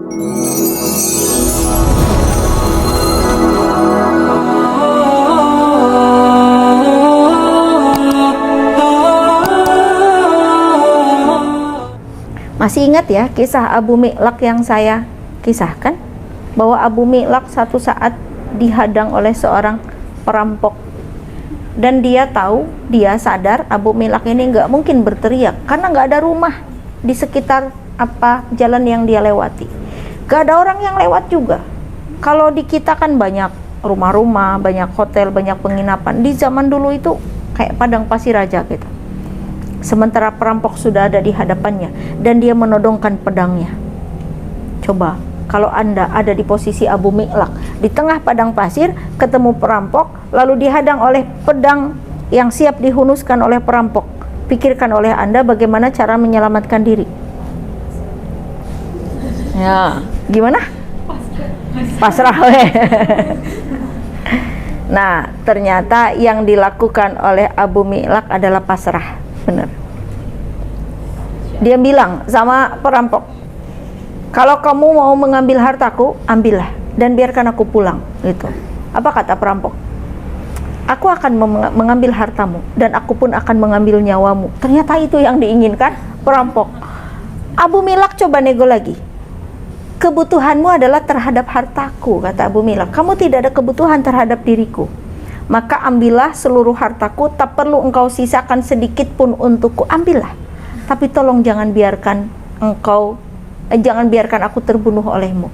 Masih ingat ya kisah Abu Mi'laq yang saya kisahkan? Bahwa Abu Mi'laq satu saat dihadang oleh seorang perampok. Dan dia tahu, dia sadar Abu Mi'laq ini nggak mungkin berteriak karena nggak ada rumah di sekitar jalan yang dia lewati. Nggak ada orang yang lewat juga. Kalau di kita kan banyak rumah-rumah, banyak hotel, banyak penginapan. Di zaman dulu itu kayak padang pasir aja gitu. Sementara perampok sudah ada di hadapannya dan dia menodongkan pedangnya. Coba kalau Anda ada di posisi Abu Mi'laq, di tengah padang pasir ketemu perampok, lalu dihadang oleh pedang yang siap dihunuskan oleh perampok. Pikirkan oleh Anda bagaimana cara menyelamatkan diri. Ya, gimana? Pasrah. Nah, ternyata yang dilakukan oleh Abu Mi'laq adalah pasrah. Benar. Dia bilang sama perampok, kalau kamu mau mengambil hartaku, ambillah dan biarkan aku pulang. Gitu. Apa kata perampok? Aku akan mengambil hartamu dan aku pun akan mengambil nyawamu. Ternyata itu yang diinginkan perampok. Abu Mi'laq coba nego lagi. Kebutuhanmu adalah terhadap hartaku, kata Abu Mi'laq. Kamu tidak ada kebutuhan terhadap diriku. Maka ambillah seluruh hartaku, tak perlu engkau sisakan sedikit pun untukku. Ambillah, tapi tolong jangan biarkan aku terbunuh olehmu.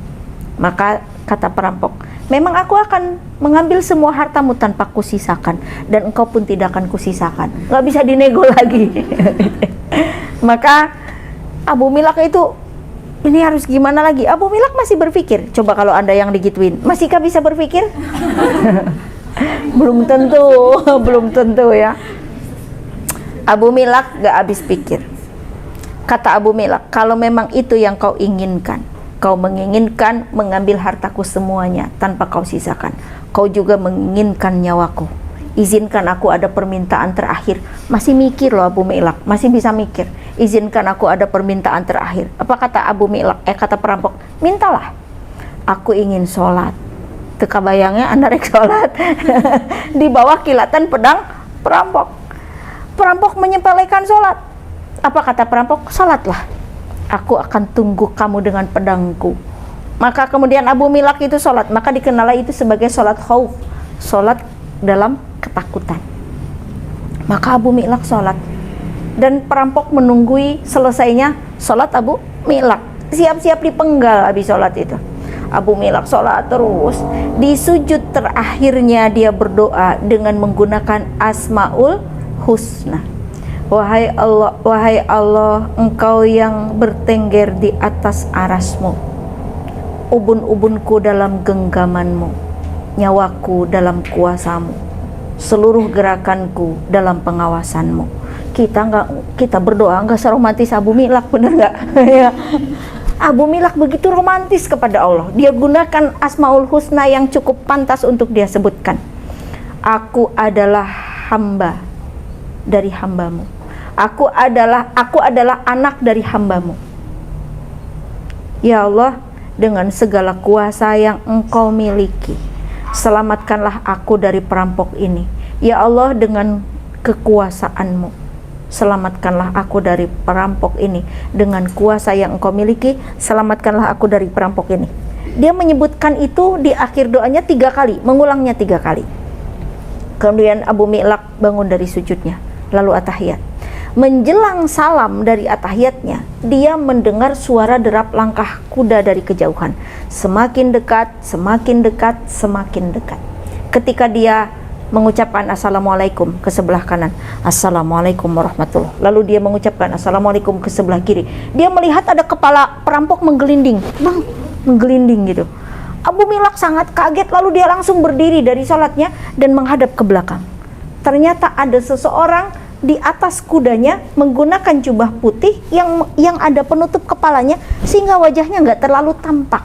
Maka kata perampok, memang aku akan mengambil semua hartamu tanpa kusisakan, dan engkau pun tidak akan kusisakan. Nggak bisa dinego lagi. Maka Abu Mi'laq itu, ini harus gimana lagi? Abu Mi'laq masih berpikir. Coba kalau Anda yang digituin, masihkah bisa berpikir? Belum tentu ya. Abu Mi'laq gak habis pikir. Kata Abu Mi'laq, kalau memang itu yang kau inginkan, kau menginginkan mengambil hartaku semuanya tanpa kau sisakan, kau juga menginginkan nyawaku, izinkan aku ada permintaan terakhir. Masih mikir loh Abu Mi'laq, masih bisa mikir. Izinkan aku ada permintaan terakhir. Apa kata Abu Mi'laq? Kata perampok, mintalah. Aku ingin sholat. Teka bayangnya Anda rek sholat di bawah kilatan pedang perampok. Perampok menyepelekan sholat. Apa kata perampok? Sholatlah, aku akan tunggu kamu dengan pedangku. Maka kemudian Abu Mi'laq itu sholat. Maka dikenal itu sebagai sholat khauf, sholat dalam ketakutan. Maka Abu Mi'laq sholat, dan perampok menunggui selesainya sholat Abu Mi'laq. Siap-siap dipenggal habis sholat itu. Abu Mi'laq sholat terus. Di sujud terakhirnya dia berdoa dengan menggunakan Asmaul Husna. Wahai Allah, engkau yang bertengger di atas arasmu, ubun-ubunku dalam genggamanmu, nyawaku dalam kuasamu, seluruh gerakanku dalam pengawasanmu. Kita berdoa nggak seromantis Abu Mi'laq, bener nggak? Abu Mi'laq begitu romantis kepada Allah. Dia gunakan Asmaul Husna yang cukup pantas untuk dia sebutkan. Aku adalah hamba dari hambamu. Aku adalah anak dari hambamu. Ya Allah, dengan segala kuasa yang engkau miliki, selamatkanlah aku dari perampok ini. Ya Allah, dengan kekuasaanmu, selamatkanlah aku dari perampok ini. Dengan kuasa yang engkau miliki, selamatkanlah aku dari perampok ini. Dia menyebutkan itu di akhir doanya 3 kali, mengulangnya 3 kali. Kemudian Abu Mi'laq bangun dari sujudnya, lalu atahiyat. Menjelang salam dari atahiyatnya, dia mendengar suara derap langkah kuda dari kejauhan. Semakin dekat, semakin dekat, semakin dekat. Ketika dia mengucapkan Assalamualaikum ke sebelah kanan, Assalamualaikum warahmatullahi, lalu dia mengucapkan Assalamualaikum ke sebelah kiri, dia melihat ada kepala perampok menggelinding, menggelinding gitu. Abu Mi'laq sangat kaget, lalu dia langsung berdiri dari sholatnya dan menghadap ke belakang. Ternyata ada seseorang di atas kudanya menggunakan jubah putih yang ada penutup kepalanya sehingga wajahnya nggak terlalu tampak.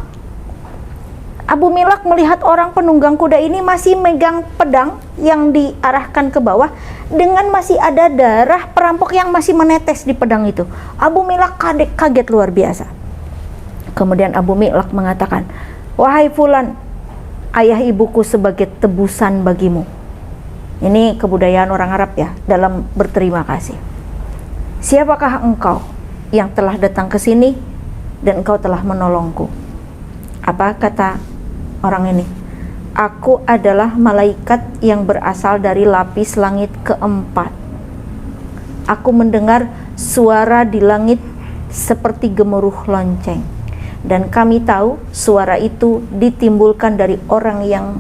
Abu Mi'laq melihat orang penunggang kuda ini masih megang pedang yang diarahkan ke bawah dengan masih ada darah perampok yang masih menetes di pedang itu. Abu Mi'laq kaget luar biasa. Kemudian Abu Mi'laq mengatakan, wahai fulan, ayah ibuku sebagai tebusan bagimu. Ini kebudayaan orang Arab ya, dalam berterima kasih. Siapakah engkau yang telah datang ke sini dan engkau telah menolongku? Apa kata orang ini? Aku adalah malaikat yang berasal dari lapis langit keempat. Aku mendengar suara di langit seperti gemuruh lonceng. Dan kami tahu suara itu ditimbulkan dari orang yang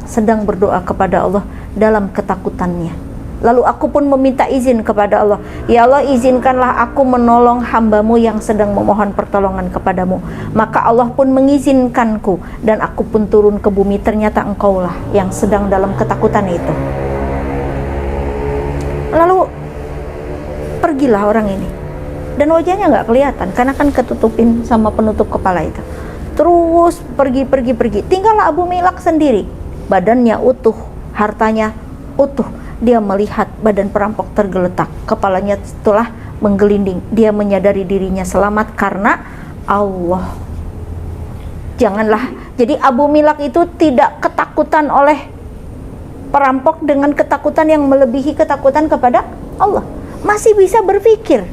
sedang berdoa kepada Allah dalam ketakutannya. Lalu aku pun meminta izin kepada Allah, ya Allah, izinkanlah aku menolong hambamu yang sedang memohon pertolongan kepadamu. Maka Allah pun mengizinkanku dan aku pun turun ke bumi. Ternyata engkaulah yang sedang dalam ketakutan itu. Lalu pergilah orang ini, dan wajahnya nggak kelihatan karena kan ketutupin sama penutup kepala itu. Terus pergi. Tinggallah Abu Mi'laq sendiri, badannya utuh, hartanya utuh. Dia melihat badan perampok tergeletak, kepalanya telah menggelinding. Dia menyadari dirinya selamat karena Allah. Janganlah, jadi Abu Mi'laq itu tidak ketakutan oleh perampok dengan ketakutan yang melebihi ketakutan kepada Allah. Masih bisa berpikir,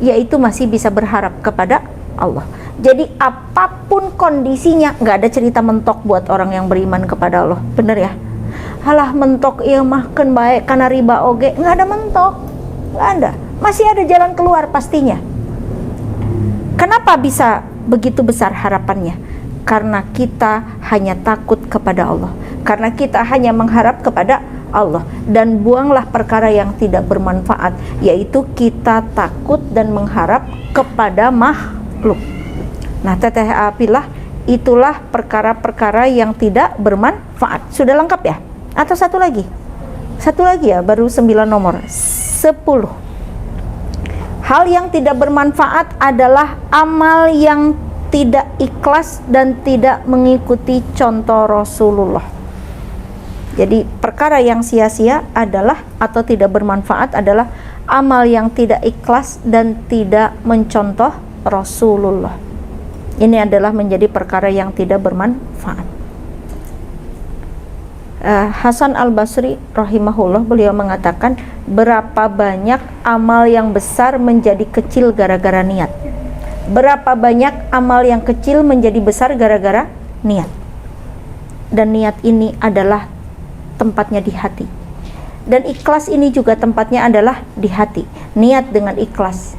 yaitu masih bisa berharap kepada Allah. Jadi apapun kondisinya, nggak ada cerita mentok buat orang yang beriman kepada Allah. Bener ya? Halah mentok iya makan baik karena riba oge, nggak ada mentok, nggak ada. Masih ada jalan keluar pastinya. Kenapa bisa begitu besar harapannya? Karena kita hanya takut kepada Allah, karena kita hanya mengharap kepada Allah. Dan buanglah perkara yang tidak bermanfaat, yaitu kita takut dan mengharap kepada makhluk. Nah, teteh apilah, itulah perkara-perkara yang tidak bermanfaat. Sudah lengkap ya? Atau satu lagi? Satu lagi ya, baru 9 nomor. 10. Hal yang tidak bermanfaat adalah amal yang tidak ikhlas dan tidak mengikuti contoh Rasulullah. Jadi perkara yang sia-sia adalah, atau tidak bermanfaat adalah amal yang tidak ikhlas dan tidak mencontoh Rasulullah. Ini adalah menjadi perkara yang tidak bermanfaat. Hasan al-Basri rahimahullah, beliau mengatakan, berapa banyak amal yang besar menjadi kecil gara-gara niat. Berapa banyak amal yang kecil menjadi besar gara-gara niat. Dan niat ini adalah tempatnya di hati. Dan ikhlas ini juga tempatnya adalah di hati. Niat dengan ikhlas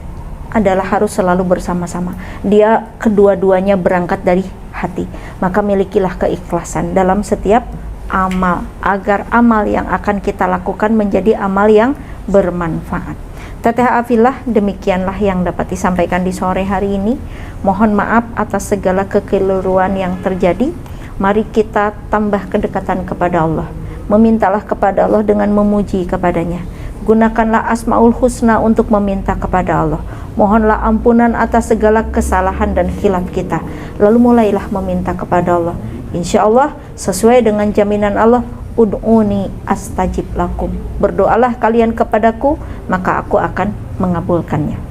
adalah harus selalu bersama-sama. Dia kedua-duanya berangkat dari hati. Maka milikilah keikhlasan dalam setiap amal, agar amal yang akan kita lakukan menjadi amal yang bermanfaat. Teteh Afillah, demikianlah yang dapat disampaikan di sore hari ini. Mohon maaf atas segala kekeliruan yang terjadi. Mari kita tambah kedekatan kepada Allah. Memintalah kepada Allah dengan memuji kepadanya. Gunakanlah Asmaul Husna untuk meminta kepada Allah. Mohonlah ampunan atas segala kesalahan dan khilaf kita. Lalu mulailah meminta kepada Allah. Insya Allah sesuai dengan jaminan Allah, ud'uni astajib lakum. Berdoalah kalian kepadaku, maka aku akan mengabulkannya.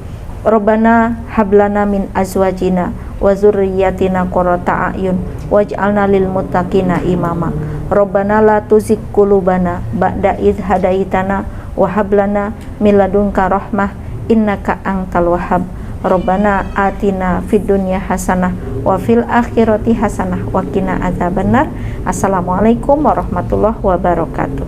Rabbana hablana min azwajina wa zurriyyatina qurrata a'yun waj'alna lil muttaqina imama. Rabbana la tuzigh qulubana ba'da idh hadaitana wa hab lana min ladunka rahmah innaka antal wahhab. Rabbana atina fid dunya hasanah wa fil akhirati hasanah wa qina adzabannar. Assalamualaikum warahmatullahi wabarakatuh.